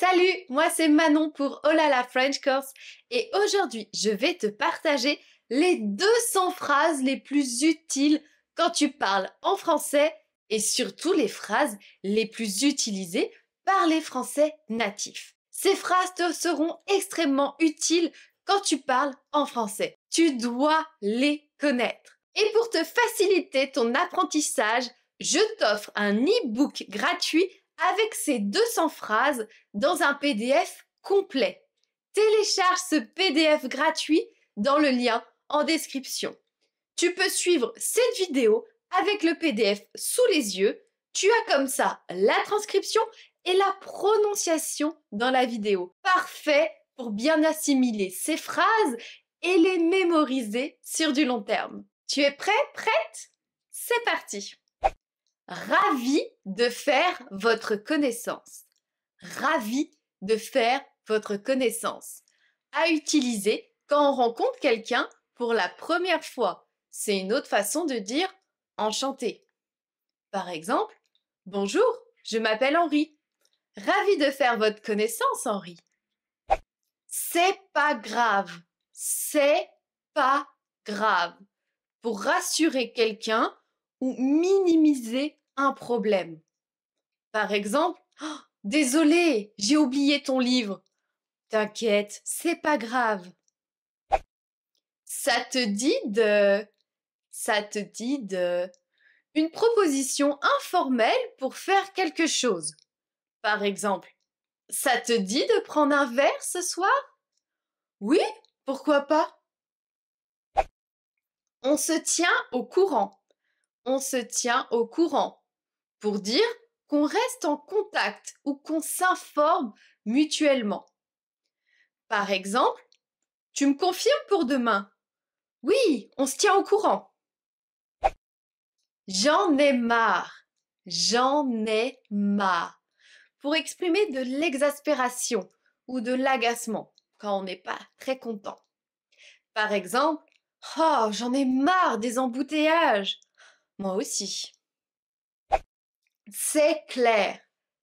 Salut, moi c'est Manon pour Oh là la French Course et aujourd'hui je vais te partager les 200 phrases les plus utiles quand tu parles en français et surtout les phrases les plus utilisées par les Français natifs. Ces phrases te seront extrêmement utiles quand tu parles en français. Tu dois les connaître. Et pour te faciliter ton apprentissage, je t'offre un e-book gratuit avec ces 200 phrases dans un PDF complet. Télécharge ce PDF gratuit dans le lien en description. Tu peux suivre cette vidéo avec le PDF sous les yeux. Tu as comme ça la transcription et la prononciation dans la vidéo. Parfait pour bien assimiler ces phrases et les mémoriser sur du long terme. Tu es prêt, prête? C'est parti! Ravi de faire votre connaissance. Ravi de faire votre connaissance. À utiliser quand on rencontre quelqu'un pour la première fois. C'est une autre façon de dire enchanté. Par exemple, bonjour, je m'appelle Henri. Ravi de faire votre connaissance, Henri. C'est pas grave. C'est pas grave. Pour rassurer quelqu'un ou minimiser un problème. Par exemple, oh, désolé, j'ai oublié ton livre. T'inquiète, c'est pas grave. Ça te dit de une proposition informelle pour faire quelque chose. Par exemple, ça te dit de prendre un verre ce soir? Oui, pourquoi pas? On se tient au courant. On se tient au courant. Pour dire qu'on reste en contact ou qu'on s'informe mutuellement. Par exemple, tu me confirmes pour demain? Oui, on se tient au courant. J'en ai marre. J'en ai marre. Pour exprimer de l'exaspération ou de l'agacement quand on n'est pas très content. Par exemple, oh, j'en ai marre des embouteillages. Moi aussi. C'est clair.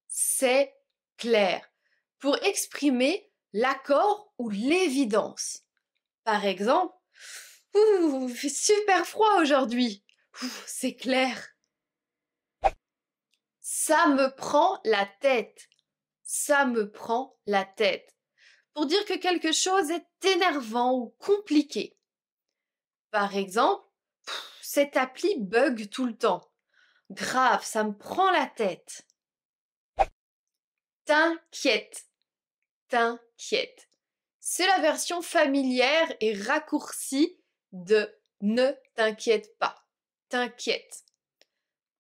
C'est clair. Pour exprimer l'accord ou l'évidence. Par exemple, ouh, il fait super froid aujourd'hui. C'est clair. Ça me prend la tête. Ça me prend la tête. Pour dire que quelque chose est énervant ou compliqué. Par exemple, cette appli bug tout le temps. Grave, ça me prend la tête. T'inquiète. T'inquiète. C'est la version familière et raccourcie de ne t'inquiète pas. T'inquiète.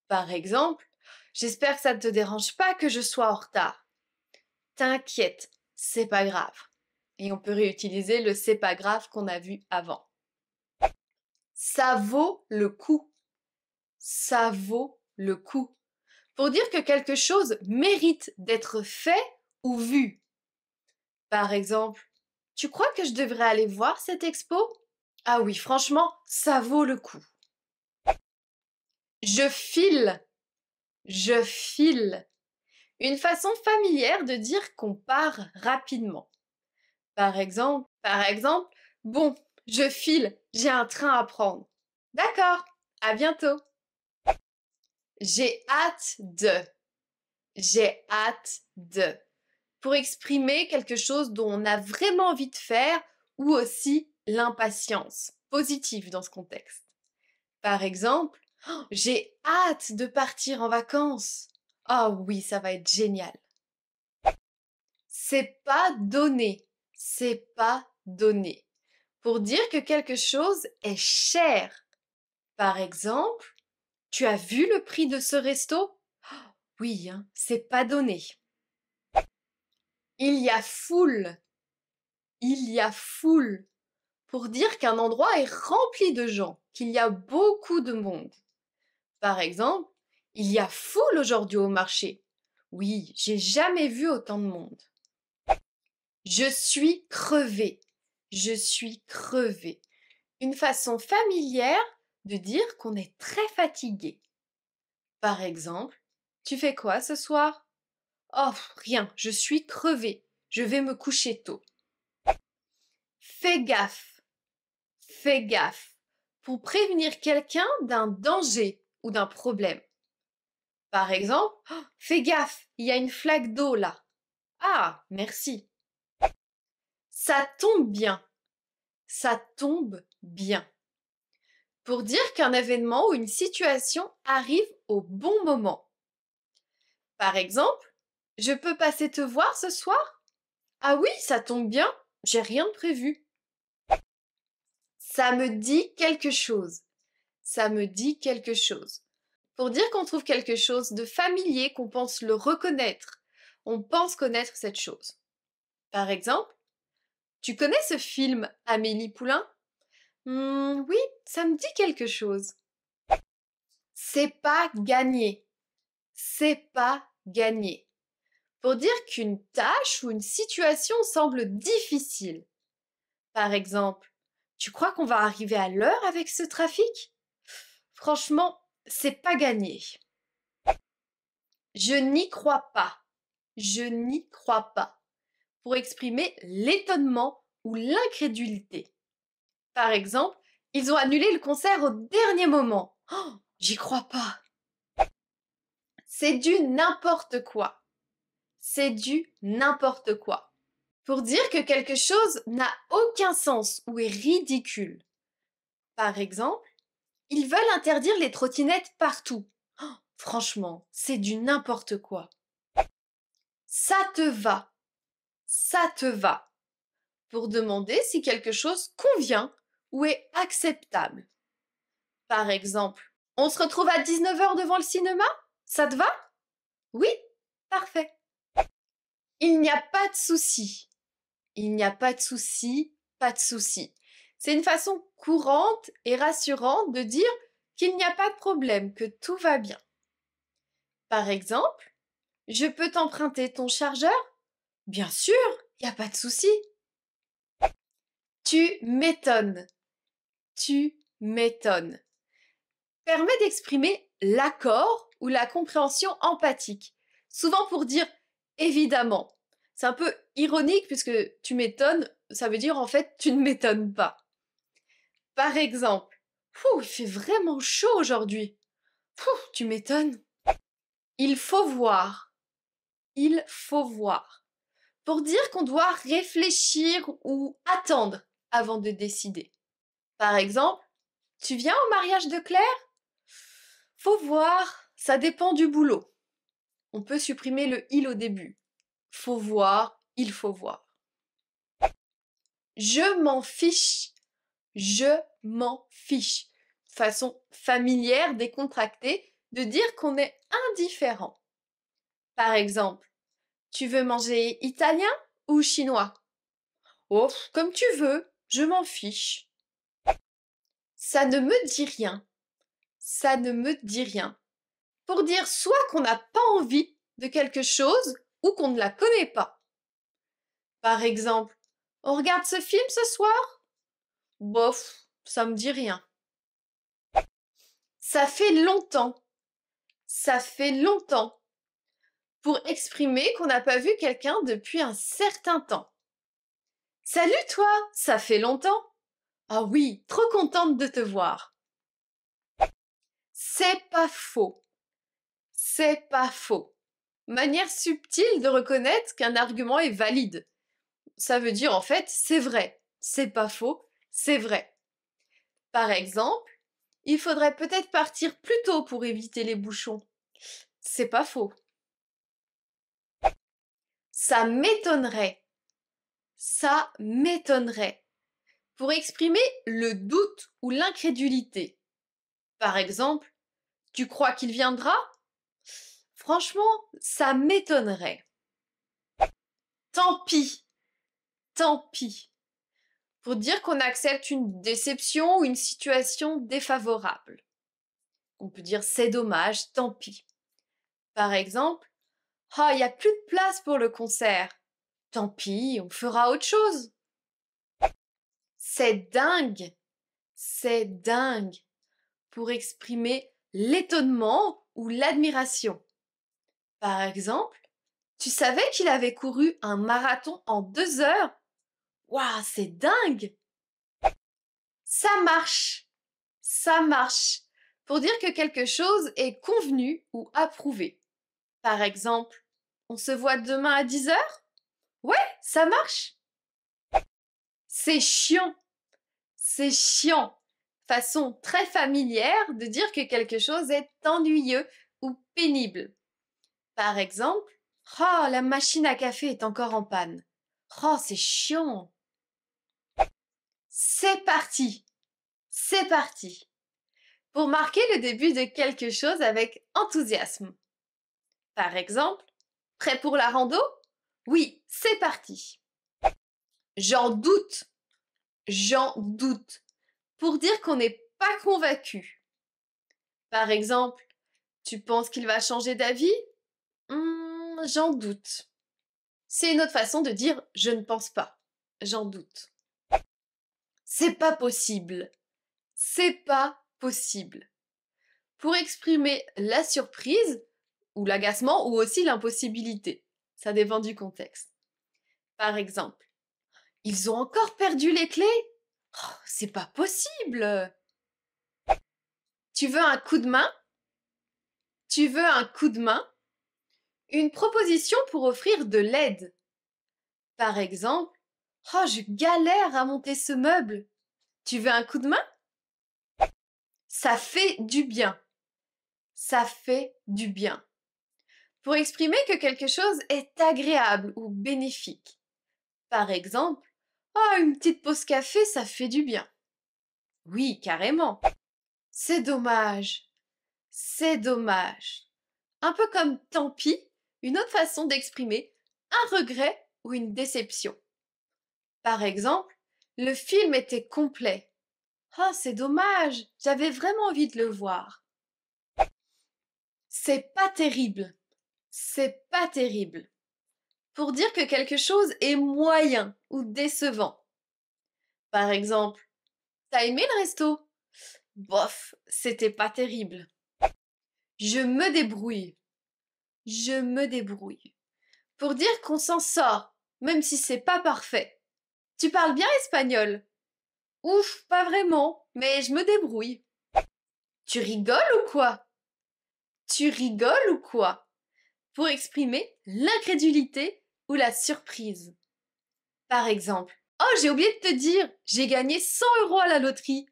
Par exemple, j'espère que ça ne te dérange pas que je sois en retard. T'inquiète, c'est pas grave. Et on peut réutiliser le c'est pas grave qu'on a vu avant. Ça vaut le coup. Ça vaut le coup. Pour dire que quelque chose mérite d'être fait ou vu. Par exemple, tu crois que je devrais aller voir cette expo? Ah oui, franchement, ça vaut le coup. Je file. Je file. Une façon familière de dire qu'on part rapidement. Par exemple, bon, je file, j'ai un train à prendre. D'accord, à bientôt. J'ai hâte de. J'ai hâte de. Pour exprimer quelque chose dont on a vraiment envie de faire ou aussi l'impatience, positive dans ce contexte. Par exemple, oh, j'ai hâte de partir en vacances. Oh oui, ça va être génial. C'est pas donné. C'est pas donné. Pour dire que quelque chose est cher. Par exemple, tu as vu le prix de ce resto? Oh, oui, hein, c'est pas donné. Il y a foule. Il y a foule. Pour dire qu'un endroit est rempli de gens, qu'il y a beaucoup de monde. Par exemple, il y a foule aujourd'hui au marché. Oui, j'ai jamais vu autant de monde. Je suis crevée. Je suis crevée. Une façon familière de dire qu'on est très fatigué. Par exemple, tu fais quoi ce soir? Oh, rien, je suis crevée. Je vais me coucher tôt. Fais gaffe. Fais gaffe. Pour prévenir quelqu'un d'un danger ou d'un problème. Par exemple, oh, fais gaffe, il y a une flaque d'eau là. Ah, merci. Ça tombe bien. Ça tombe bien. Pour dire qu'un événement ou une situation arrive au bon moment. Par exemple, je peux passer te voir ce soir? Ah oui, ça tombe bien, j'ai rien de prévu. Ça me dit quelque chose. Ça me dit quelque chose. Pour dire qu'on trouve quelque chose de familier, qu'on pense le reconnaître. On pense connaître cette chose. Par exemple, tu connais ce film Amélie Poulain? Oui, ça me dit quelque chose. C'est pas gagné. C'est pas gagné. Pour dire qu'une tâche ou une situation semble difficile. Par exemple, tu crois qu'on va arriver à l'heure avec ce trafic? Franchement, c'est pas gagné. Je n'y crois pas. Je n'y crois pas. Pour exprimer l'étonnement ou l'incrédulité. Par exemple, ils ont annulé le concert au dernier moment. Oh, j'y crois pas. C'est du n'importe quoi. C'est du n'importe quoi. Pour dire que quelque chose n'a aucun sens ou est ridicule. Par exemple, ils veulent interdire les trottinettes partout. Oh, franchement, c'est du n'importe quoi. Ça te va. Ça te va. Pour demander si quelque chose convient ou est acceptable. Par exemple, on se retrouve à 19 heures devant le cinéma? Ça te va? Oui? Parfait. Il n'y a pas de souci. Il n'y a pas de souci, pas de souci. C'est une façon courante et rassurante de dire qu'il n'y a pas de problème, que tout va bien. Par exemple, je peux t'emprunter ton chargeur? Bien sûr, il n'y a pas de souci. Tu m'étonnes. Tu m'étonnes. Permet d'exprimer l'accord ou la compréhension empathique. Souvent pour dire évidemment. C'est un peu ironique puisque tu m'étonnes, ça veut dire en fait tu ne m'étonnes pas. Par exemple, il fait vraiment chaud aujourd'hui. Tu m'étonnes. Il faut voir. Il faut voir. Pour dire qu'on doit réfléchir ou attendre avant de décider. Par exemple, tu viens au mariage de Claire? Faut voir, ça dépend du boulot. On peut supprimer le il au début. Faut voir, il faut voir. Je m'en fiche. Je m'en fiche. Façon familière, décontractée, de dire qu'on est indifférent. Par exemple, tu veux manger italien ou chinois? Oh, comme tu veux, je m'en fiche. Ça ne me dit rien. Ça ne me dit rien. Pour dire soit qu'on n'a pas envie de quelque chose ou qu'on ne la connaît pas. Par exemple, on regarde ce film ce soir? Bof, ça me dit rien. Ça fait longtemps. Ça fait longtemps. Pour exprimer qu'on n'a pas vu quelqu'un depuis un certain temps. Salut toi, ça fait longtemps. Ah oui, trop contente de te voir. C'est pas faux. C'est pas faux. Manière subtile de reconnaître qu'un argument est valide. Ça veut dire en fait c'est vrai. C'est pas faux, c'est vrai. Par exemple, il faudrait peut-être partir plus tôt pour éviter les bouchons. C'est pas faux. Ça m'étonnerait. Ça m'étonnerait. Pour exprimer le doute ou l'incrédulité. Par exemple, tu crois qu'il viendra? Franchement, ça m'étonnerait. Tant pis. Tant pis. Pour dire qu'on accepte une déception ou une situation défavorable. On peut dire c'est dommage, tant pis. Par exemple, ah, il n'y a plus de place pour le concert. Tant pis, on fera autre chose. C'est dingue. C'est dingue. Pour exprimer l'étonnement ou l'admiration. Par exemple, Tu savais qu'il avait couru un marathon en 2 heures? Waouh, c'est dingue! Ça marche. Ça marche. Pour dire que quelque chose est convenu ou approuvé. Par exemple, on se voit demain à 10 heures? Ouais, ça marche. C'est chiant. C'est chiant. Façon très familière de dire que quelque chose est ennuyeux ou pénible. Par exemple, oh, la machine à café est encore en panne. Oh, c'est chiant. C'est parti. C'est parti. Pour marquer le début de quelque chose avec enthousiasme. Par exemple, prêt pour la rando? Oui, c'est parti. J'en doute. J'en doute. Pour dire qu'on n'est pas convaincu. Par exemple, tu penses qu'il va changer d'avis? J'en doute. C'est une autre façon de dire je ne pense pas. J'en doute. C'est pas possible. C'est pas possible. Pour exprimer la surprise ou l'agacement ou aussi l'impossibilité. Ça dépend du contexte. Par exemple, ils ont encore perdu les clés? Oh, c'est pas possible! Tu veux un coup de main? Tu veux un coup de main? Une proposition pour offrir de l'aide. Par exemple, oh, je galère à monter ce meuble. Tu veux un coup de main? Ça fait du bien. Ça fait du bien. Pour exprimer que quelque chose est agréable ou bénéfique. Par exemple, oh, une petite pause café, ça fait du bien. Oui, carrément. C'est dommage. C'est dommage. Un peu comme tant pis, une autre façon d'exprimer un regret ou une déception. Par exemple, le film était complet. Oh, c'est dommage, j'avais vraiment envie de le voir. C'est pas terrible. C'est pas terrible. Pour dire que quelque chose est moyen ou décevant. Par exemple, t'as aimé le resto? Bof, c'était pas terrible. Je me débrouille. Je me débrouille. Pour dire qu'on s'en sort, même si c'est pas parfait. Tu parles bien espagnol? Ouf, pas vraiment, mais je me débrouille. Tu rigoles ou quoi? Tu rigoles ou quoi? Pour exprimer l'incrédulité ou la surprise. Par exemple, oh, j'ai oublié de te dire, j'ai gagné 100 € à la loterie.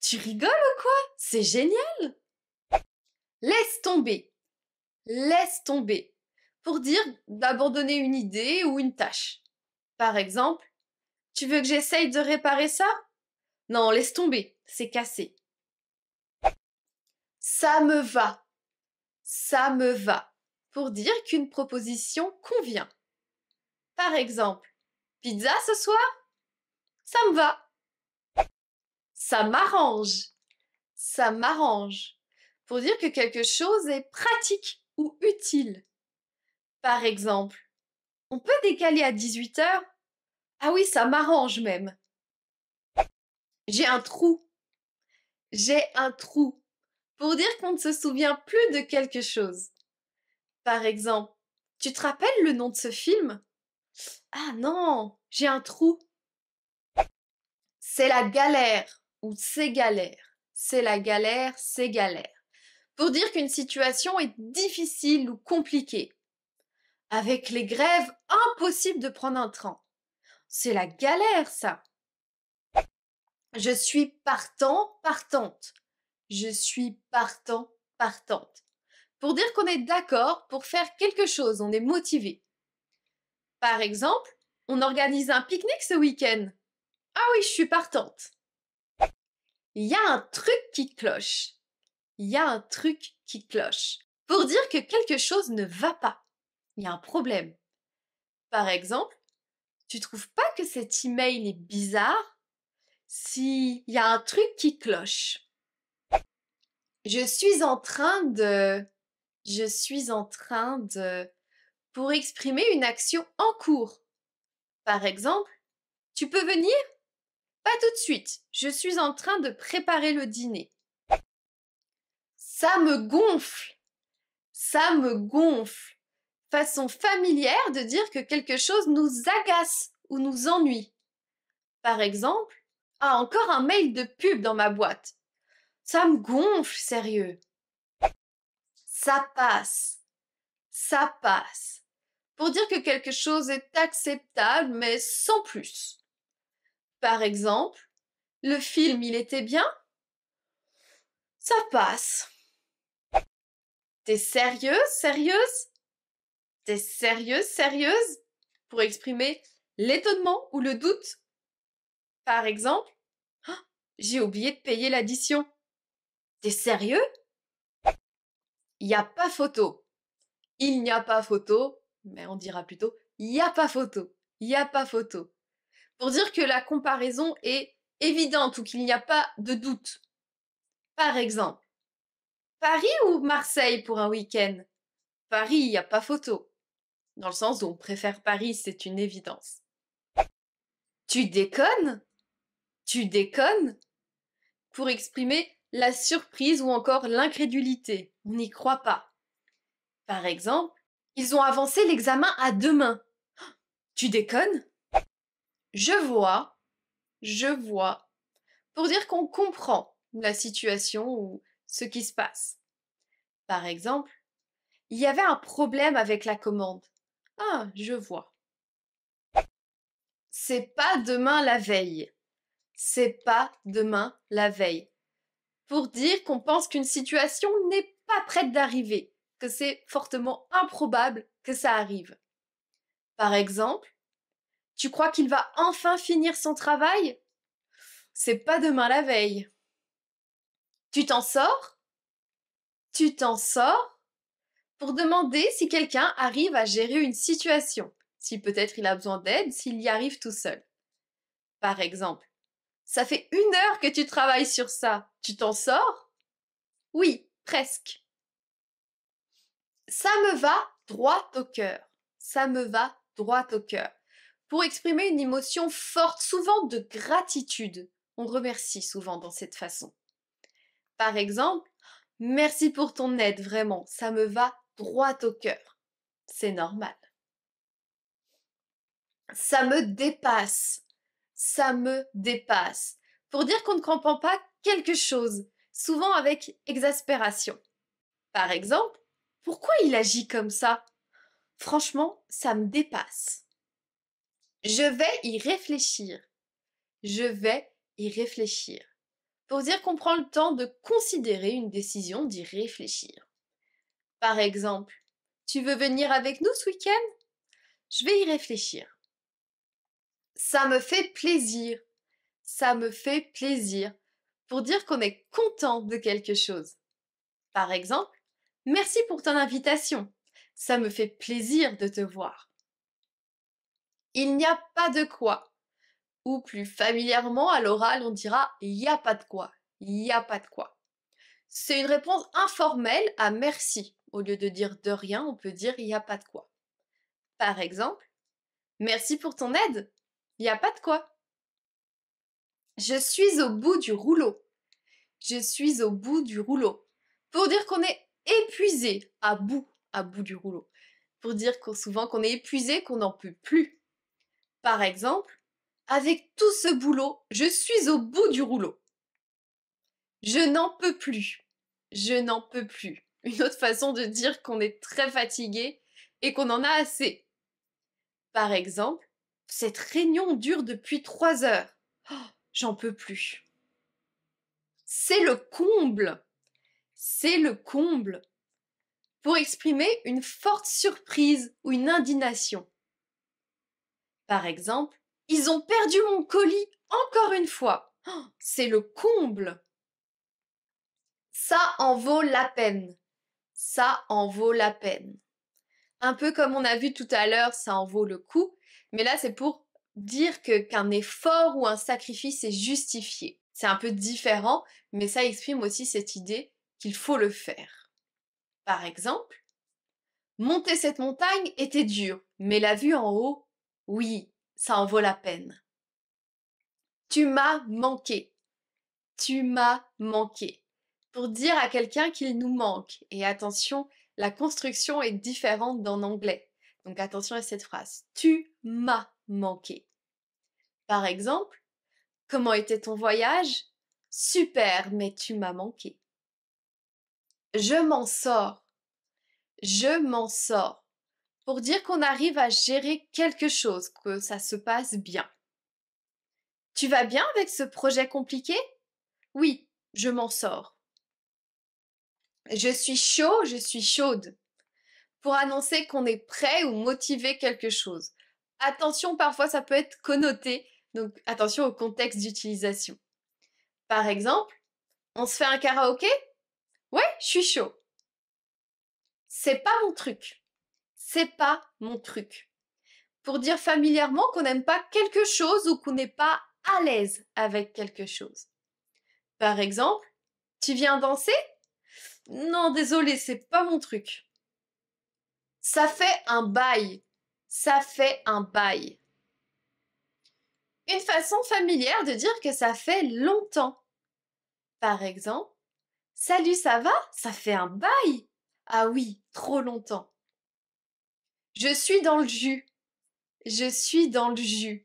Tu rigoles ou quoi? C'est génial! Laisse tomber. Laisse tomber. Pour dire d'abandonner une idée ou une tâche. Par exemple, tu veux que j'essaye de réparer ça? Non, laisse tomber, c'est cassé. Ça me va. Ça me va. Pour dire qu'une proposition convient. Par exemple, pizza ce soir? Ça me va. Ça m'arrange. Ça m'arrange. Pour dire que quelque chose est pratique ou utile. Par exemple, on peut décaler à 18 heures? Ah oui, ça m'arrange même. J'ai un trou. J'ai un trou. Pour dire qu'on ne se souvient plus de quelque chose. Par exemple, tu te rappelles le nom de ce film? Ah non, j'ai un trou. C'est la galère ou c'est galère. C'est la galère, c'est galère. Pour dire qu'une situation est difficile ou compliquée. Avec les grèves, impossible de prendre un train. C'est la galère, ça. Je suis partant, partante. Je suis partant, partante. Pour dire qu'on est d'accord pour faire quelque chose, on est motivé. Par exemple, on organise un pique-nique ce week-end. Ah oui, je suis partante. Il y a un truc qui cloche. Il y a un truc qui cloche. Pour dire que quelque chose ne va pas. Il y a un problème. Par exemple, tu trouves pas que cet email est bizarre? Si, il y a un truc qui cloche. Je suis en train de... Je suis en train de... Pour exprimer une action en cours. Par exemple, tu peux venir? Pas tout de suite. Je suis en train de préparer le dîner. Ça me gonfle. Ça me gonfle. façon familière de dire que quelque chose nous agace ou nous ennuie. Par exemple, ah, encore un mail de pub dans ma boîte. Ça me gonfle, sérieux. Ça passe. Ça passe. Pour dire que quelque chose est acceptable, mais sans plus. Par exemple, le film, il était bien? Ça passe. T'es sérieuse, sérieuse? T'es sérieuse, sérieuse? Pour exprimer l'étonnement ou le doute. Par exemple, oh, j'ai oublié de payer l'addition. T'es sérieux? Il n'y a pas photo. Il n'y a pas photo, mais on dira plutôt il n'y a pas photo. Il n'y a pas photo. Pour dire que la comparaison est évidente ou qu'il n'y a pas de doute. Par exemple, Paris ou Marseille pour un week-end? Paris, il n'y a pas photo. Dans le sens où on préfère Paris, c'est une évidence. Tu déconnes? Tu déconnes? Pour exprimer la surprise ou encore l'incrédulité. On n'y croit pas. Par exemple, ils ont avancé l'examen à demain. Tu déconnes? Je vois, je vois. Pour dire qu'on comprend la situation ou ce qui se passe. Par exemple, il y avait un problème avec la commande. Ah, je vois. C'est pas demain la veille. C'est pas demain la veille. Pour dire qu'on pense qu'une situation n'est pas prête d'arriver, que c'est fortement improbable que ça arrive. Par exemple, tu crois qu'il va enfin finir son travail? C'est pas demain la veille. Tu t'en sors? Tu t'en sors? Pour demander si quelqu'un arrive à gérer une situation, si peut-être il a besoin d'aide, s'il y arrive tout seul. Par exemple, ça fait 1 heure que tu travailles sur ça. Tu t'en sors? Oui, presque. Ça me va droit au cœur. Ça me va droit au cœur. Pour exprimer une émotion forte, souvent de gratitude. On remercie souvent dans cette façon. Par exemple, merci pour ton aide, vraiment, ça me va droit au cœur. C'est normal. Ça me dépasse. Ça me dépasse. Pour dire qu'on ne comprend pas quelque chose, souvent avec exaspération. Par exemple, pourquoi il agit comme ça? Franchement, ça me dépasse. Je vais y réfléchir. Je vais y réfléchir. Pour dire qu'on prend le temps de considérer une décision, d'y réfléchir. Par exemple, tu veux venir avec nous ce week-end? Je vais y réfléchir. Ça me fait plaisir. Ça me fait plaisir. Pour dire qu'on est content de quelque chose. Par exemple, merci pour ton invitation. Ça me fait plaisir de te voir. Il n'y a pas de quoi. Ou plus familièrement, à l'oral, on dira il n'y a pas de quoi. Il n'y a pas de quoi. C'est une réponse informelle à merci. Au lieu de dire de rien, on peut dire il n'y a pas de quoi. Par exemple, merci pour ton aide. Il n'y a pas de quoi. Je suis au bout du rouleau. Je suis au bout du rouleau. Pour dire qu'on est épuisé, à bout du rouleau. Pour dire souvent qu'on est épuisé, qu'on n'en peut plus. Par exemple, avec tout ce boulot, je suis au bout du rouleau. Je n'en peux plus. Je n'en peux plus. Une autre façon de dire qu'on est très fatigué et qu'on en a assez. Par exemple, cette réunion dure depuis 3 heures. Oh, j'en peux plus. C'est le comble. C'est le comble. Pour exprimer une forte surprise ou une indignation. Par exemple, ils ont perdu mon colis encore une fois. Oh, c'est le comble. Ça en vaut la peine. Ça en vaut la peine. Un peu comme on a vu tout à l'heure, ça en vaut le coup. Mais là, c'est pour dire qu'un effort ou un sacrifice est justifié. C'est un peu différent, mais ça exprime aussi cette idée qu'il faut le faire. Par exemple, monter cette montagne était dur, mais la vue en haut, oui, ça en vaut la peine. Tu m'as manqué. Tu m'as manqué. Pour dire à quelqu'un qu'il nous manque. Et attention, la construction est différente en anglais. Donc attention à cette phrase. Tu m'as manqué. Par exemple, comment était ton voyage? Super, mais tu m'as manqué. Je m'en sors. Je m'en sors. Pour dire qu'on arrive à gérer quelque chose, que ça se passe bien. Tu vas bien avec ce projet compliqué? Oui, je m'en sors. Je suis chaud, je suis chaude. Pour annoncer qu'on est prêt ou motivé quelque chose. Attention, parfois ça peut être connoté, donc attention au contexte d'utilisation. Par exemple, on se fait un karaoké? Ouais, je suis chaud. C'est pas mon truc. C'est pas mon truc. Pour dire familièrement qu'on n'aime pas quelque chose ou qu'on n'est pas à l'aise avec quelque chose. Par exemple, tu viens danser? Non, désolé, c'est pas mon truc. Ça fait un bail. Ça fait un bail. Une façon familière de dire que ça fait longtemps. Par exemple, salut, ça va? Ça fait un bail. Ah oui, trop longtemps. Je suis dans le jus. Je suis dans le jus.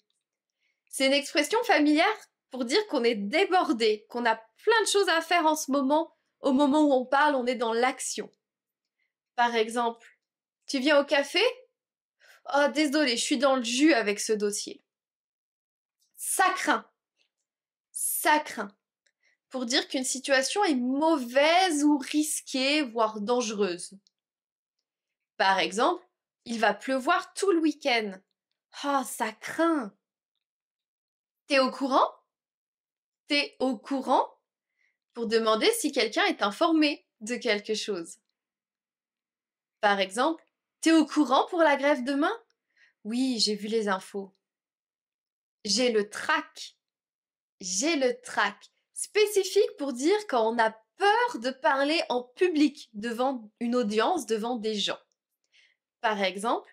C'est une expression familière pour dire qu'on est débordé, qu'on a plein de choses à faire en ce moment. Au moment où on parle, on est dans l'action. Par exemple, tu viens au café? Oh, désolé, je suis dans le jus avec ce dossier. Ça craint. Ça craint. Pour dire qu'une situation est mauvaise ou risquée, voire dangereuse. Par exemple, il va pleuvoir tout le week-end. Ah, ça craint. T'es au courant? T'es au courant? Pour demander si quelqu'un est informé de quelque chose. Par exemple, t'es au courant pour la grève demain? Oui, j'ai vu les infos. J'ai le trac. J'ai le trac. Spécifique pour dire quand on a peur de parler en public devant une audience, devant des gens. Par exemple,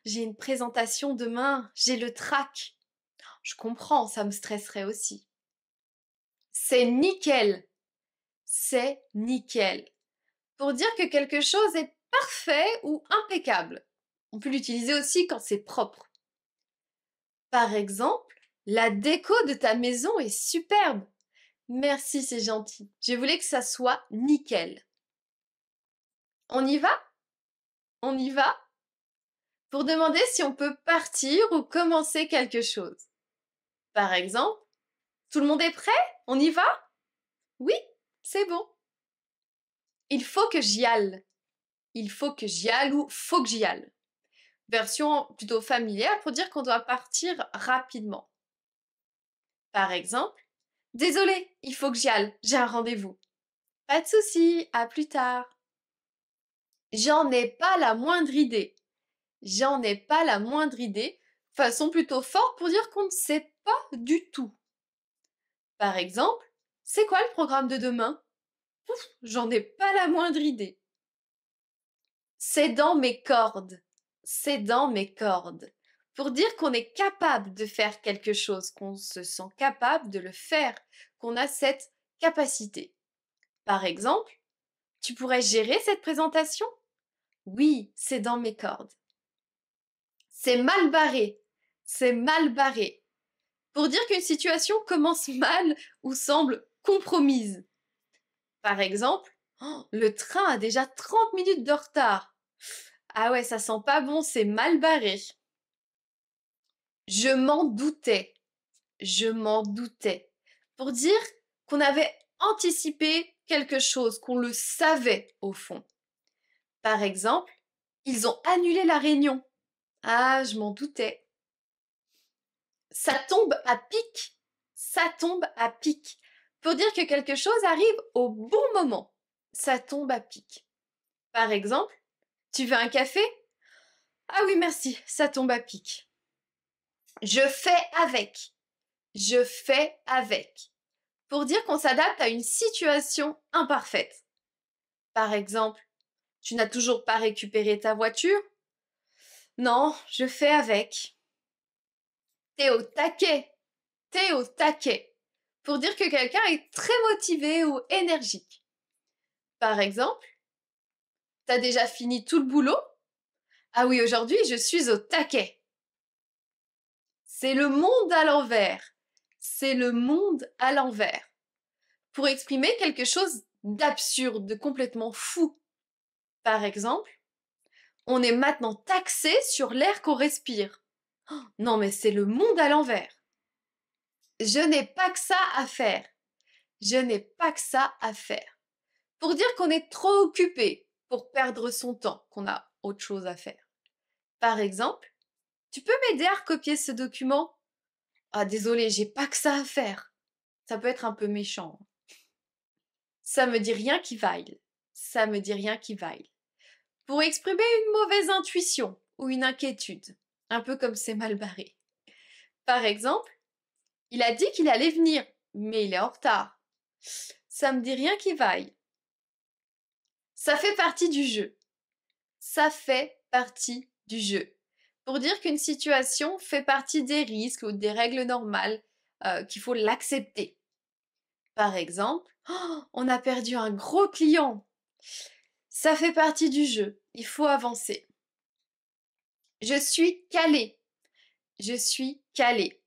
j'ai une présentation demain, j'ai le trac. Je comprends, ça me stresserait aussi. C'est nickel. C'est nickel. Pour dire que quelque chose est parfait ou impeccable. On peut l'utiliser aussi quand c'est propre. Par exemple, la déco de ta maison est superbe. Merci, c'est gentil. Je voulais que ça soit nickel. On y va? On y va? Pour demander si on peut partir ou commencer quelque chose. Par exemple, tout le monde est prêt? On y va? Oui, c'est bon. Il faut que j'y aille. Il faut que j'y aille ou faut que j'y aille. Version plutôt familière pour dire qu'on doit partir rapidement. Par exemple, désolé, il faut que j'y aille, j'ai un rendez-vous. Pas de souci, à plus tard. J'en ai pas la moindre idée. J'en ai pas la moindre idée. Façon plutôt forte pour dire qu'on ne sait pas du tout. Par exemple, c'est quoi le programme de demain? Ouf, j'en ai pas la moindre idée. C'est dans mes cordes. C'est dans mes cordes. Pour dire qu'on est capable de faire quelque chose, qu'on se sent capable de le faire, qu'on a cette capacité. Par exemple, tu pourrais gérer cette présentation? Oui, c'est dans mes cordes. C'est mal barré. C'est mal barré. Pour dire qu'une situation commence mal ou semble compromise. Par exemple, oh, le train a déjà 30 minutes de retard. Ah ouais, ça sent pas bon, c'est mal barré. Je m'en doutais. Je m'en doutais. Pour dire qu'on avait anticipé quelque chose, qu'on le savait au fond. Par exemple, ils ont annulé la réunion. Ah, je m'en doutais. Ça tombe à pic. Ça tombe à pic. Pour dire que quelque chose arrive au bon moment. Ça tombe à pic. Par exemple, tu veux un café? Ah oui, merci, ça tombe à pic. Je fais avec. Je fais avec. Pour dire qu'on s'adapte à une situation imparfaite. Par exemple, tu n'as toujours pas récupéré ta voiture? Non, je fais avec. T'es au taquet. T'es au taquet. Pour dire que quelqu'un est très motivé ou énergique. Par exemple, T'as déjà fini tout le boulot? Ah oui, aujourd'hui, je suis au taquet. C'est le monde à l'envers. C'est le monde à l'envers. Pour exprimer quelque chose d'absurde, de complètement fou. Par exemple, on est maintenant taxé sur l'air qu'on respire. Oh, non, mais c'est le monde à l'envers. Je n'ai pas que ça à faire. Je n'ai pas que ça à faire. Pour dire qu'on est trop occupé pour perdre son temps, qu'on a autre chose à faire. Par exemple, tu peux m'aider à recopier ce document? Ah, désolé, j'ai pas que ça à faire. Ça peut être un peu méchant. Ça me dit rien qui vaille. Ça me dit rien qui vaille. Pour exprimer une mauvaise intuition ou une inquiétude, un peu comme c'est mal barré. Par exemple, il a dit qu'il allait venir, mais il est en retard. Ça me dit rien qui vaille. Ça fait partie du jeu. Ça fait partie du jeu. Pour dire qu'une situation fait partie des risques ou des règles normales, qu'il faut l'accepter. Par exemple, oh, on a perdu un gros client. Ça fait partie du jeu. Il faut avancer. Je suis calé. Je suis calé.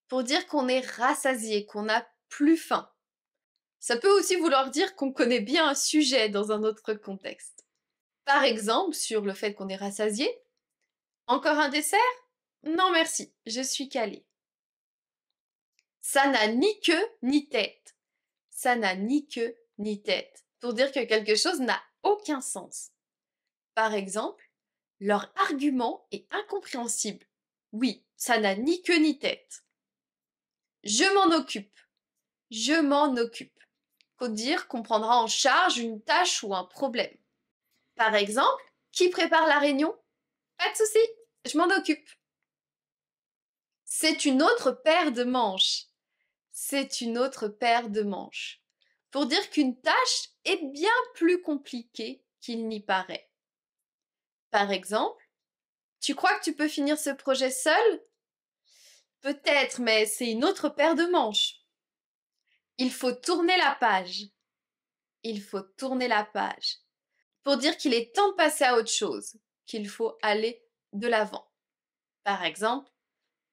Pour dire qu'on est rassasié, qu'on n'a plus faim. Ça peut aussi vouloir dire qu'on connaît bien un sujet dans un autre contexte. Par exemple, sur le fait qu'on est rassasié. Encore un dessert? Non merci, je suis calé. Ça n'a ni queue ni tête. Ça n'a ni queue ni tête. Pour dire que quelque chose n'a aucun sens. Par exemple, leur argument est incompréhensible. Oui, ça n'a ni queue ni tête. Je m'en occupe. Je m'en occupe. Faut dire qu'on prendra en charge une tâche ou un problème. Par exemple, qui prépare la réunion? Pas de souci, je m'en occupe. C'est une autre paire de manches. C'est une autre paire de manches. Pour dire qu'une tâche est bien plus compliquée qu'il n'y paraît. Par exemple, tu crois que tu peux finir ce projet seul? Peut-être, mais c'est une autre paire de manches. Il faut tourner la page. Il faut tourner la page. Pour dire qu'il est temps de passer à autre chose, qu'il faut aller de l'avant. Par exemple,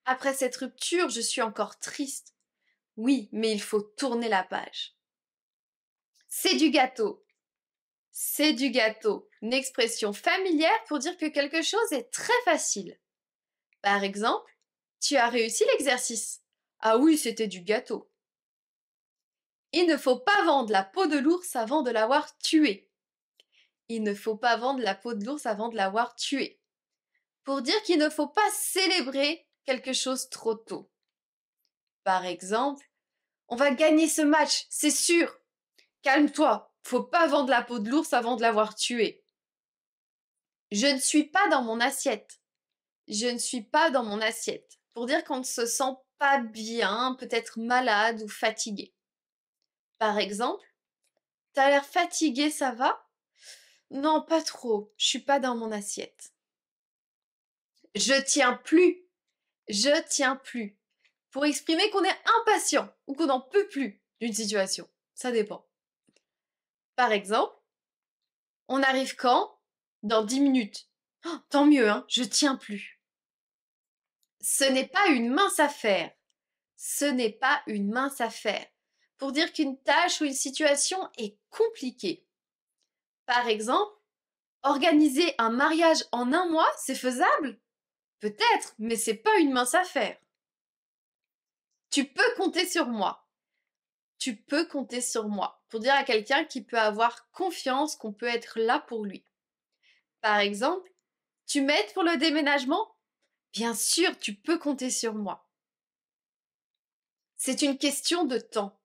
après cette rupture, je suis encore triste. Oui, mais il faut tourner la page. C'est du gâteau. C'est du gâteau. Une expression familière pour dire que quelque chose est très facile. Par exemple, tu as réussi l'exercice. Ah oui, c'était du gâteau. Il ne faut pas vendre la peau de l'ours avant de l'avoir tué. Il ne faut pas vendre la peau de l'ours avant de l'avoir tué. Pour dire qu'il ne faut pas célébrer quelque chose trop tôt. Par exemple, on va gagner ce match, c'est sûr. Calme-toi, faut pas vendre la peau de l'ours avant de l'avoir tué. Je ne suis pas dans mon assiette. Je ne suis pas dans mon assiette. Pour dire qu'on ne se sent pas bien, peut-être malade ou fatigué. Par exemple, t'as l'air fatigué, ça va? Non, pas trop, je suis pas dans mon assiette. Je tiens plus. Je tiens plus. Pour exprimer qu'on est impatient ou qu'on n'en peut plus d'une situation. Ça dépend. Par exemple, on arrive quand? Dans 10 minutes. Oh, tant mieux, hein, je tiens plus. Ce n'est pas une mince affaire. Ce n'est pas une mince affaire. Pour dire qu'une tâche ou une situation est compliquée. Par exemple, organiser un mariage en un mois, c'est faisable? Peut-être, mais c'est pas une mince affaire. Tu peux compter sur moi. Tu peux compter sur moi. Pour dire à quelqu'un qui peut avoir confiance qu'on peut être là pour lui. Par exemple, tu m'aides pour le déménagement? Bien sûr, tu peux compter sur moi. C'est une question de temps.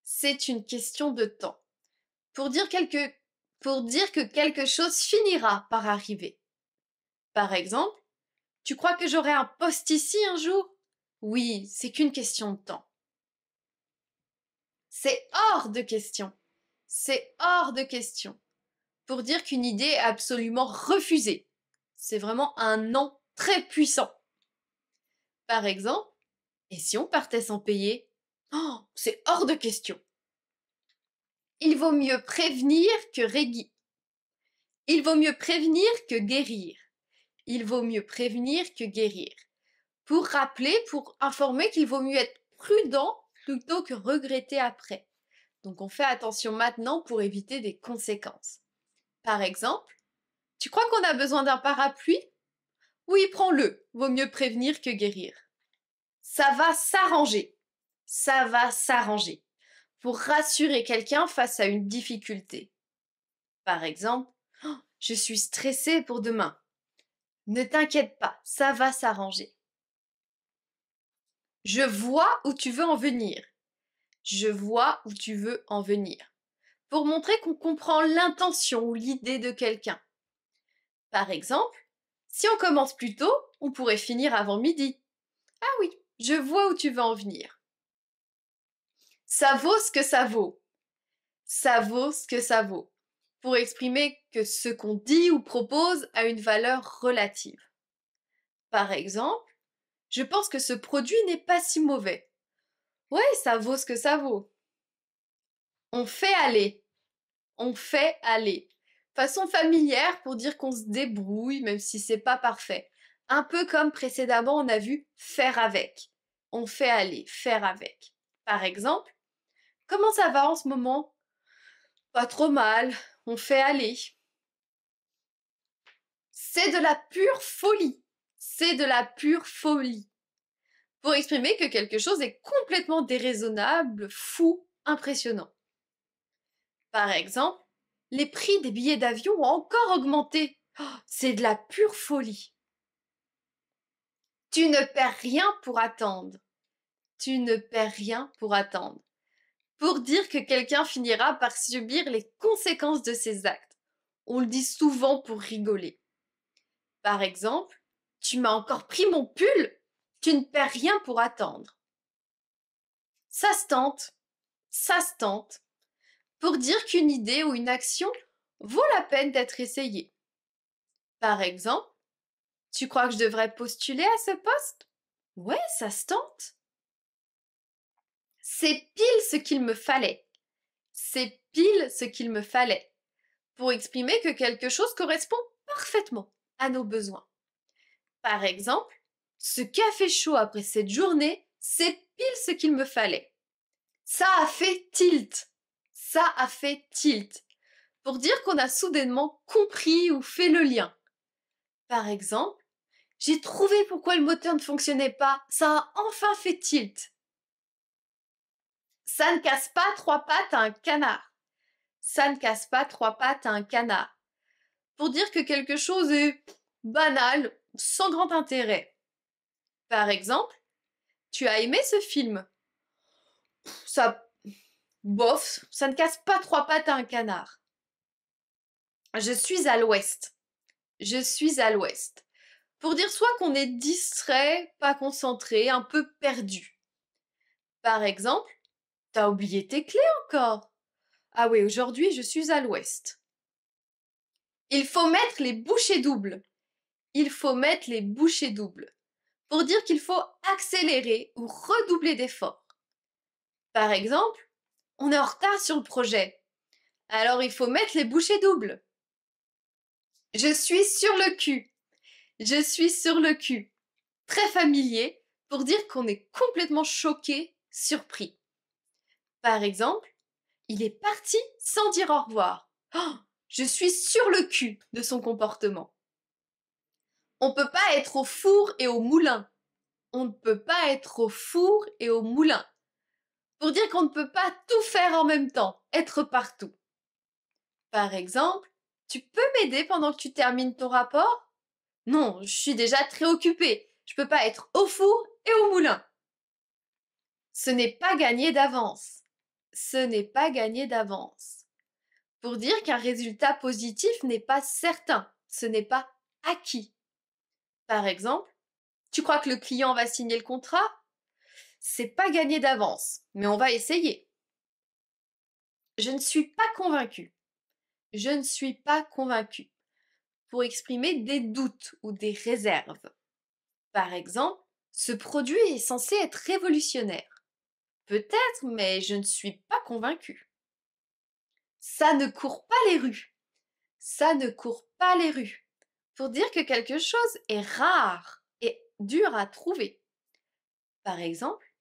C'est une question de temps. Pour dire que quelque chose finira par arriver. Par exemple, tu crois que j'aurai un poste ici un jour? Oui, c'est qu'une question de temps. C'est hors de question. C'est hors de question. Pour dire qu'une idée est absolument refusée. C'est vraiment un non très puissant. Par exemple, et si on partait sans payer? Oh, c'est hors de question. Il vaut mieux prévenir que Il vaut mieux prévenir que guérir. Il vaut mieux prévenir que guérir. Pour rappeler, pour informer qu'il vaut mieux être prudent plutôt que regretter après. Donc on fait attention maintenant pour éviter des conséquences. Par exemple, tu crois qu'on a besoin d'un parapluie? Oui, prends-le. Vaut mieux prévenir que guérir. Ça va s'arranger. Ça va s'arranger. Pour rassurer quelqu'un face à une difficulté. Par exemple, oh, je suis stressée pour demain. Ne t'inquiète pas, ça va s'arranger. Je vois où tu veux en venir. Je vois où tu veux en venir. Pour montrer qu'on comprend l'intention ou l'idée de quelqu'un. Par exemple, si on commence plus tôt, on pourrait finir avant midi. Ah oui, je vois où tu veux en venir. Ça vaut ce que ça vaut. Ça vaut ce que ça vaut. Pour exprimer que ce qu'on dit ou propose a une valeur relative. Par exemple, je pense que ce produit n'est pas si mauvais. Ouais, ça vaut ce que ça vaut. On fait aller. On fait aller. Façon familière pour dire qu'on se débrouille même si c'est pas parfait. Un peu comme précédemment on a vu faire avec. On fait aller, faire avec. Par exemple, comment ça va en ce moment? Pas trop mal, on fait aller. C'est de la pure folie. C'est de la pure folie. Pour exprimer que quelque chose est complètement déraisonnable, fou, impressionnant. Par exemple, les prix des billets d'avion ont encore augmenté. Oh, c'est de la pure folie. Tu ne perds rien pour attendre. Tu ne perds rien pour attendre. Pour dire que quelqu'un finira par subir les conséquences de ses actes. On le dit souvent pour rigoler. Par exemple, tu m'as encore pris mon pull. Tu ne perds rien pour attendre. Ça se tente. Ça se tente. Pour dire qu'une idée ou une action vaut la peine d'être essayée. Par exemple, tu crois que je devrais postuler à ce poste? Ouais, ça se tente. C'est pile ce qu'il me fallait. C'est pile ce qu'il me fallait. Pour exprimer que quelque chose correspond parfaitement à nos besoins. Par exemple, ce café chaud après cette journée, c'est pile ce qu'il me fallait. Ça a fait tilt. Ça a fait tilt. Pour dire qu'on a soudainement compris ou fait le lien. Par exemple, j'ai trouvé pourquoi le moteur ne fonctionnait pas. Ça a enfin fait tilt. Ça ne casse pas trois pattes à un canard. Ça ne casse pas trois pattes à un canard. Pour dire que quelque chose est banal, sans grand intérêt. Par exemple, tu as aimé ce film? Ça, bof, ça ne casse pas trois pattes à un canard. Je suis à l'ouest. Je suis à l'ouest. Pour dire soit qu'on est distrait, pas concentré, un peu perdu. Par exemple, t'as oublié tes clés encore. Ah oui, aujourd'hui je suis à l'ouest. Il faut mettre les bouchées doubles. Il faut mettre les bouchées doubles. Pour dire qu'il faut accélérer ou redoubler d'efforts. Par exemple, on est en retard sur le projet. Alors il faut mettre les bouchées doubles. Je suis sur le cul. Je suis sur le cul. Très familier pour dire qu'on est complètement choqué, surpris. Par exemple, il est parti sans dire au revoir. Oh, je suis sur le cul de son comportement. On ne peut pas être au four et au moulin. On ne peut pas être au four et au moulin. Pour dire qu'on ne peut pas tout faire en même temps, être partout. Par exemple, tu peux m'aider pendant que tu termines ton rapport? Non, je suis déjà très occupée. Je peux pas être au four et au moulin. Ce n'est pas gagné d'avance. Ce n'est pas gagné d'avance. Pour dire qu'un résultat positif n'est pas certain, ce n'est pas acquis. Par exemple, tu crois que le client va signer le contrat? C'est pas gagné d'avance, mais on va essayer. Je ne suis pas convaincue. Je ne suis pas convaincue. Pour exprimer des doutes ou des réserves. Par exemple, ce produit est censé être révolutionnaire. Peut-être, mais je ne suis pas convaincue. Ça ne court pas les rues. Ça ne court pas les rues. Pour dire que quelque chose est rare et dur à trouver. Par exemple,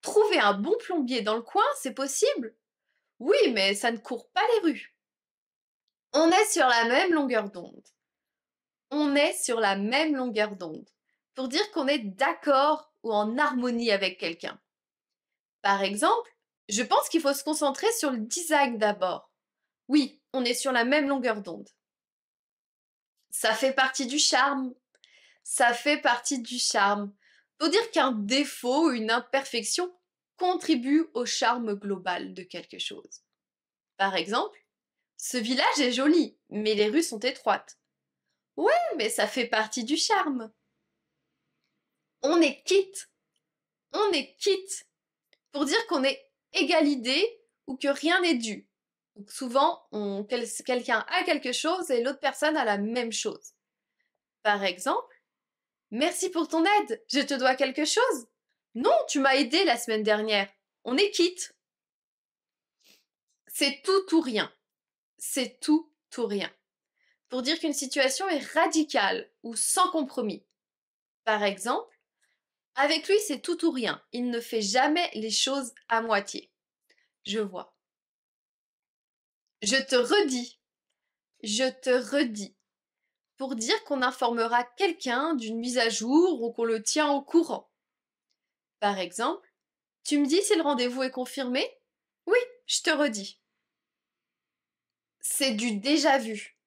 trouver un bon plombier dans le coin, c'est possible? Oui, mais ça ne court pas les rues. On est sur la même longueur d'onde. On est sur la même longueur d'onde. Pour dire qu'on est d'accord ou en harmonie avec quelqu'un. Par exemple, je pense qu'il faut se concentrer sur le design d'abord. Oui, on est sur la même longueur d'onde. Ça fait partie du charme. Ça fait partie du charme. Pour dire qu'un défaut ou une imperfection contribue au charme global de quelque chose. Par exemple, ce village est joli, mais les rues sont étroites. Ouais, mais ça fait partie du charme. On est quitte. On est quitte. Pour dire qu'on est égalidé ou que rien n'est dû. Donc souvent, quelqu'un a quelque chose et l'autre personne a la même chose. Par exemple, merci pour ton aide, je te dois quelque chose. Non, tu m'as aidé la semaine dernière. On est quitte. C'est tout ou rien. C'est tout ou rien. Pour dire qu'une situation est radicale ou sans compromis. Par exemple, avec lui, c'est tout ou rien. Il ne fait jamais les choses à moitié. Je vois. Je te redis. Je te redis. Pour dire qu'on informera quelqu'un d'une mise à jour ou qu'on le tient au courant. Par exemple, tu me dis si le rendez-vous est confirmé? Oui, je te redis. C'est du déjà vu.